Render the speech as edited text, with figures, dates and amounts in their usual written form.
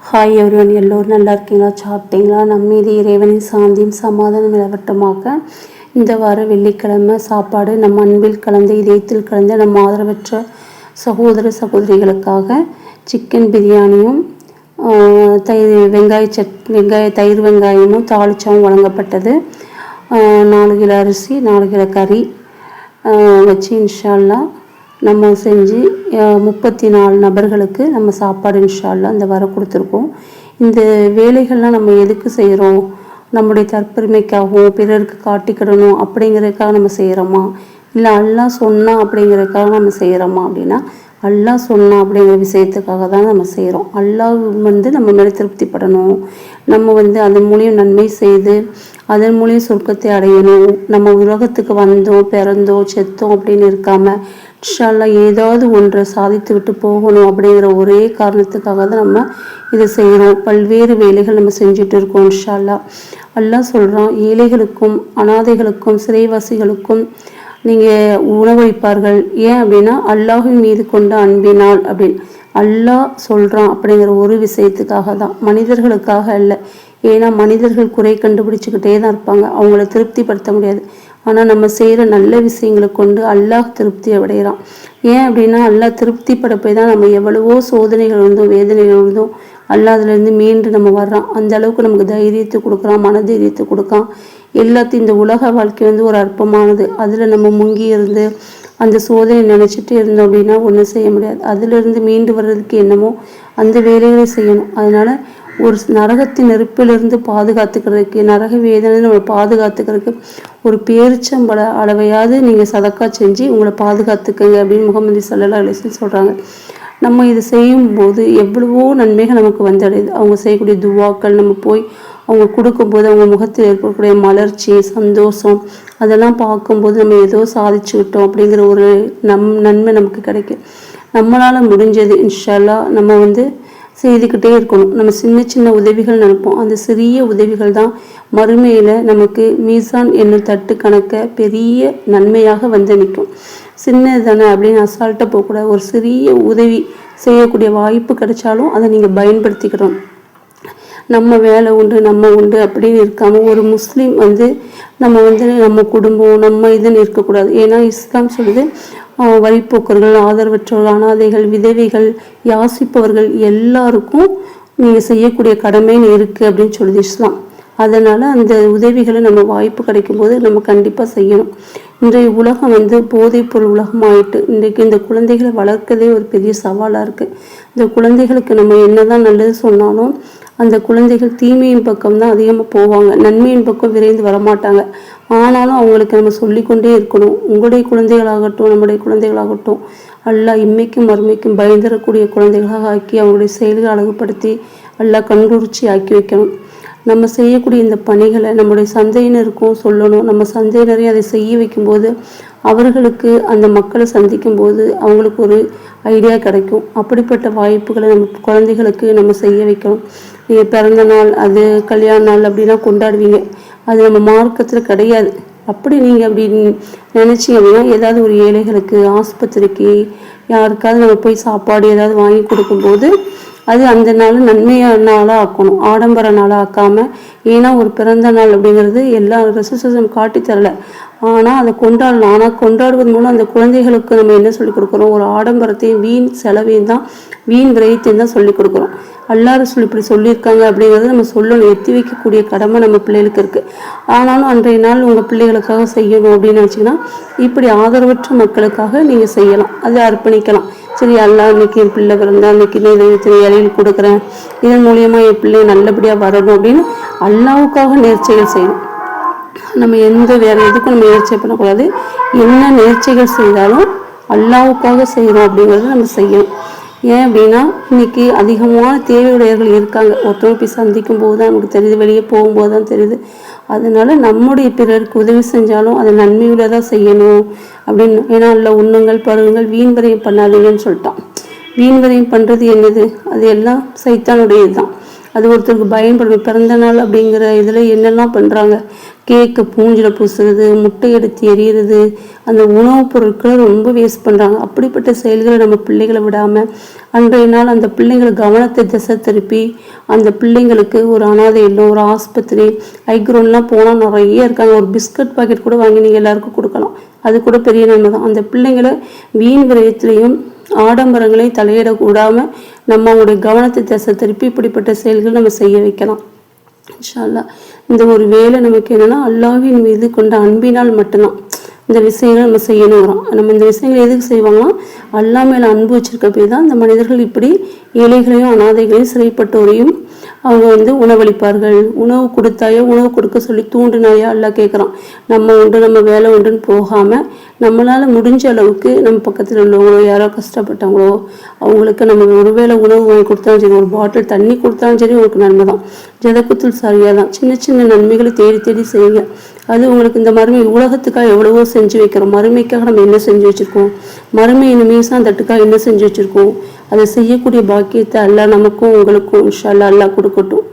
Hi everyone, எல்லோரும் நல்லா இருக்கீங்களா? சாப்பிட்டீங்களா? நம் மீது இறைவனின் சாந்தியும் சமாதானம் நிலவட்டமாக இந்த வார வெள்ளிக்கிழமை சாப்பாடு நம் அன்பில் கலந்த இதயத்தில் கலந்த நம் ஆதரவற்ற சகோதர சகோதரிகளுக்காக சிக்கன் பிரியாணியும் தயிர் வெங்காயமும் தாளிச்சாவும் வழங்கப்பட்டது. 4 கிலோ அரிசி, 4 கிலோ கறி வச்சு இன்ஷா அல்லாஹ் நம்ம செஞ்சு 34 நபர்களுக்கு நம்ம சாப்பாடு இன்ஷா அல்லாஹ் இந்த வர கொடுத்துருக்கோம். இந்த வேலைகள்லாம் நம்ம எதுக்கு செய்கிறோம்? நம்முடைய தற்பெருமைக்காகவும் பிறருக்கு காட்டிக்கிடணும் அப்படிங்கிறதுக்காக நம்ம செய்கிறோமா, இல்லை அல்லாஹ் சொன்னா அப்படிங்கிறதுக்காக நம்ம செய்கிறோமா அப்படின்னா, அல்லாஹ் சொன்னா அப்படிங்கிற விஷயத்துக்காக தான் நம்ம செய்கிறோம். அல்லாஹ் நம்ம மேலே திருப்திப்படணும், நம்ம அதன் மூலியம் நன்மை செய்து அதன் மூலியம் சொர்க்கத்தை அடையணும். நம்ம உலகத்துக்கு வந்தோம், பிறந்தோம், செத்தோம் அப்படின்னு இருக்காமல் இன்ஷா அல்லாஹ் ஏதாவது ஒன்றை சாதித்து விட்டு போகணும் அப்படிங்கிற ஒரே காரணத்துக்காக தான் நம்ம இதை செய்கிறோம். பல்வேறு வேலைகள் நம்ம செஞ்சுட்டு இருக்கோம். இன்ஷா அல்லாஹ் அல்லாஹ் சொல்கிறான், ஏழைகளுக்கும் அனாதைகளுக்கும் சிறைவாசிகளுக்கும் நீங்கள் உணவளிப்பார்கள். ஏன் அப்படின்னா அல்லாஹின் மீது கொண்ட அன்பினால் அப்படின்னு அல்லாஹ் சொல்கிறான். அப்படிங்கிற ஒரு விஷயத்துக்காக தான், மனிதர்களுக்காக இல்லை. ஏன்னா மனிதர்கள் குறை கண்டுபிடிச்சிக்கிட்டே தான் இருப்பாங்க, அவங்கள திருப்திப்படுத்த முடியாது. ஆனால் நம்ம செய்கிற நல்ல விஷயங்களை கொண்டு அல்லாஹ் திருப்தி அடைகிறான். ஏன் அப்படின்னா அல்லாஹ் திருப்திப்பட போய் தான் நம்ம எவ்வளவோ சோதனைகள் வேதனைகள் அல்லாஹ் அதுலேருந்து மீண்டு நம்ம வர்றோம். அந்த அளவுக்கு நமக்கு தைரியத்தை கொடுக்குறான், மனதைரியத்தை கொடுக்கான். எல்லாத்தையும் இந்த உலக வாழ்க்கை ஒரு அற்பமானது. அதில் நம்ம முங்கி இருந்து அந்த சோதனை நினச்சிட்டு இருந்தோம் அப்படின்னா ஒன்றும் செய்ய முடியாது. அதிலிருந்து மீண்டு வர்றதுக்கு என்னமோ அந்த வேலைகளை செய்யணும். அதனால் ஒரு நரகத்தின் நெருப்பிலிருந்து பாதுகாத்துக்கிறதுக்கு, நரக வேதனை நம்ம பாதுகாத்துக்கிறதுக்கு ஒரு பேரிச்சம்பழ அளவையாவது நீங்கள் சதக்கா செஞ்சு உங்களை பாதுகாத்துக்கங்க அப்படின்னு முகமது ஸல்லல்லாஹு அலைஹி வஸல்லம் சொல்கிறாங்க. நம்ம இது செய்யும்போது எவ்வளவோ நன்மைகள் நமக்கு வந்தடையுது. அவங்க செய்யக்கூடிய துவாக்கள் நம்ம போய் அவங்க கொடுக்கும்போது அவங்க முகத்தில் ஏற்படக்கூடிய மலர்ச்சி, சந்தோஷம், அதெல்லாம் பார்க்கும்போது நம்ம ஏதோ சாதிச்சு விட்டோம் அப்படிங்கிற ஒரு நன்மை நமக்கு கிடைக்கும். நம்மளால் முடிஞ்சது இன்ஷா அல்லாஹ் நம்ம செய்துக்கிட்டே இருக்கணும். நம்ம சின்ன சின்ன உதவிகள் நினைப்போம், அந்த சிறிய உதவிகள் தான் மறுமையில் நமக்கு மீசான் என்னும் தட்டு கணக்க பெரிய நன்மையாக நிற்கும். சின்னது தானே அப்படின்னு அசால்ட்டாக போகக்கூடாது. ஒரு சிறிய உதவி செய்யக்கூடிய வாய்ப்பு கிடைச்சாலும் அதை நீங்கள் பயன்படுத்திக்கிறோம். நம்ம வேலை உண்டு நம்ம உண்டு அப்படின்னு இருக்காமல் ஒரு முஸ்லீம் நம்ம நம்ம குடும்பம் நம்ம இதுன்னு இருக்கக்கூடாது. ஏன்னா இஸ்லாம் சொல்லுது, வழிப்போக்கர்கள், ஆதரவற்றவர்கள், அனாதைகள், விதவைகள், யாசிப்பவர்கள் எல்லாருக்கும் நீங்கள் செய்யக்கூடிய கடமைன்னு இருக்குது அப்படின்னு சொல்லுது இஸ்லாம். அதனால் அந்த உதவிகளை நம்ம வாய்ப்பு கிடைக்கும்போது நம்ம கண்டிப்பாக செய்யணும். இன்றைய உலகம் போதைப் பொருள் உலகமாயிட்டு இன்றைக்கு இந்த குழந்தைகளை வளர்க்கதே ஒரு பெரிய சவாலாக இருக்குது. இந்த குழந்தைகளுக்கு நம்ம என்னதான் நல்லது சொன்னாலும் அந்த குழந்தைகள் தீமையின் பக்கம் தான் அதிகமாக போவாங்க, நன்மையின் பக்கம் விரைந்து வரமாட்டாங்க. ஆனாலும் அவங்களுக்கு நம்ம சொல்லிக்கொண்டே இருக்கணும். உங்களுடைய குழந்தைகளாகட்டும் நம்முடைய குழந்தைகளாகட்டும் அல்லாஹ் இம்மைக்கும் மறுமைக்கும் பயந்தரக்கூடிய குழந்தைகளாக ஆக்கி அவங்களுடைய செயல்களை அழகுபடுத்தி அல்லாஹ் கண்குறிச்சி ஆக்கி வைக்கணும். நம்ம செய்யக்கூடிய இந்த பணிகளை நம்முடைய சந்தையினருக்கும் சொல்லணும். நம்ம சந்தையினரையும் அதை செய்ய வைக்கும்போது அவர்களுக்கு அந்த மக்களை சந்திக்கும் போது அவங்களுக்கு ஒரு ஐடியா கிடைக்கும். அப்படிப்பட்ட வாய்ப்புகளை நம்ம குழந்தைகளுக்கு நம்ம செய்ய வைக்கணும். நீங்கள் பிறந்த நாள், அது கல்யாண நாள் அப்படிலாம் கொண்டாடுவீங்க, அது நம்ம மார்க்கத்தில் கிடையாது. அப்படி நீங்கள் அப்படி நினச்சிங்க அப்படின்னா ஏதாவது ஒரு ஏழைகளுக்கு, ஆஸ்பத்திரிக்கு, யாருக்காவது நம்ம போய் சாப்பாடு ஏதாவது வாங்கி கொடுக்கும்போது அது அந்த நாள் நன்மையான நாளாக ஆக்கணும், ஆடம்பர நாளாக ஆக்காமல். ஏன்னா ஒரு பிறந்த நாள் அப்படிங்கிறது எல்லா ரெசோர்ஸும் காட்டி தரல, ஆனால் அதை கொண்டாடணும். ஆனால் கொண்டாடுவது மூலம் அந்த குழந்தைகளுக்கு நம்ம என்ன சொல்லிக் கொடுக்குறோம்? ஒரு ஆடம்பரத்தையும் வீண் செலவையும் தான், வீண் விரயத்தையும் தான் சொல்லிக் கொடுக்குறோம். அல்லாஹ் ரசூல் இப்படி சொல்லியிருக்காங்க அப்படிங்கிறத நம்ம சொல்லணும். எத்தி வைக்கக்கூடிய கடமை நம்ம பிள்ளைகளுக்கு இருக்குது. ஆனாலும் அன்றைய நாள் உங்கள் பிள்ளைகளுக்காக செய்யணும் அப்படின்னு நினச்சிங்கன்னா இப்படி ஆதரவற்ற மக்களுக்காக நீங்கள் செய்யலாம், அதை அர்ப்பணிக்கலாம். சரி, அல்லாஹ் இன்னைக்கு என் பிள்ளை பிறந்தா இன்னைக்கு இலையில் கொடுக்குறேன், இதன் மூலியமாக என் பிள்ளை நல்லபடியாக வரணும் அப்படின்னு அல்லாஹ்வுக்காக நேர்ச்சைகள் செய்யணும். நம்ம வேறு எதுக்கும் நம்ம நேர்ச்சை பண்ணக்கூடாது. என்ன நேர்ச்சைகள் செய்தாலும் அல்லாஹ்வுக்காக செய்யணும் அப்படிங்கிறது நம்ம செய்யணும். ஏன் அப்படின்னா இன்னைக்கு அதிகமான தேவையுடையவர்கள் இருக்காங்க. ஒருத்தவங்க போய் சந்திக்கும் போது தான் நமக்கு தெரியுது, வெளியே போகும்போது தான் தெரியுது. அதனால நம்முடைய பிறருக்கு உதவி செஞ்சாலும் அதை நன்மையுள்ள தான் செய்யணும் அப்படின்னு. ஏன்னா அல்ல உண்ணுங்கள் பருகுங்கள் வீண் விரயம் பண்ணாதீங்கன்னு சொல்லிட்டான். வீண் விரயம் பண்ணுறது என்னது? அது எல்லாம் சைத்தானுடையது தான். அது ஒருத்தருக்கு பயன்படும். பிறந்த நாள் அப்படிங்கிற இதில் என்னெல்லாம் பண்ணுறாங்க, கேக்கை பூஞ்சில் பூசுறது, முட்டை எடுத்து எறிகிறது, அந்த உணவுப் பொருட்களை ரொம்ப வேஸ்ட் பண்ணுறாங்க. அப்படிப்பட்ட செயல்களை நம்ம பிள்ளைகளை விடாமல் அன்றைய நாள் அந்த பிள்ளைங்களை கவனத்தை திசை திருப்பி அந்த பிள்ளைங்களுக்கு ஒரு அனாதை இல்லம், ஒரு ஆஸ்பத்திரி, ஐக்ரோன்லாம் போனால் நிறைய இருக்காங்க. ஒரு பிஸ்கட் பாக்கெட் கூட வாங்கி நீங்கள் எல்லாருக்கும் கொடுக்கலாம். அது கூட பெரிய நன்மை தான். அந்த பிள்ளைங்களை வீண் விரயத்திலையும் ஆடம்பரங்களையும் தலையிடக்கூடாமல் நம்ம அவங்களுடைய கவனத்தை திசை திருப்பி இப்படிப்பட்ட செயல்கள் நம்ம செய்ய வைக்கலாம். இன்ஷா அல்லாஹ். இந்த ஒரு வேலை நமக்கு என்னன்னா அல்லாஹ்வின் மீது கொண்ட அன்பினால் மட்டும்தான் இந்த விஷயங்களை நம்ம செய்யணுங்கிறோம். நம்ம இந்த விஷயங்கள் எதுக்கு செய்வாங்கன்னா அல்லாஹ் மேல அன்பு வச்சிருக்க போய் தான் இந்த மனிதர்கள் இப்படி ஏழைகளையும் அனாதைகளையும் சிறைப்பட்டோரையும் அவங்க உணவளிப்பார்கள். உணவு கொடுத்தாயோ, உணவு கொடுக்க சொல்லி தூண்டினாயோ அல்லாஹ் கேட்குறான். நம்ம உண்டு நம்ம வேலை உண்டுன்னு போகாமல் நம்மளால் முடிஞ்ச அளவுக்கு நம்ம பக்கத்தில் உள்ளவங்களோ யாரோ கஷ்டப்பட்டாங்களோ அவங்களுக்கு நம்ம ஒருவேளை உணவு வாங்கி கொடுத்தாலும் சரி, ஒரு பாட்டில் தண்ணி கொடுத்தாலும் சரி உங்களுக்கு நன்மை தான். ஜதக்குத்துல் சரியாக தான். சின்ன சின்ன நன்மைகளை தேடி தேடி செய்யுங்க. அது உங்களுக்கு இந்த மறுமை உலகத்துக்காக எவ்வளவோ செஞ்சு வைக்கிறோம். மறுமைக்காக நம்ம என்ன செஞ்சு வச்சுருக்கோம், மறுமையின் மீசான் தட்டுக்காக என்ன செஞ்சு வச்சுருக்கோம், அதை செய்யக்கூடிய பாக்கியத்தை அல்லாஹ் நமக்கும் உங்களுக்கும் இன்ஷா அல்லாஹ் கொடுக்கட்டும்.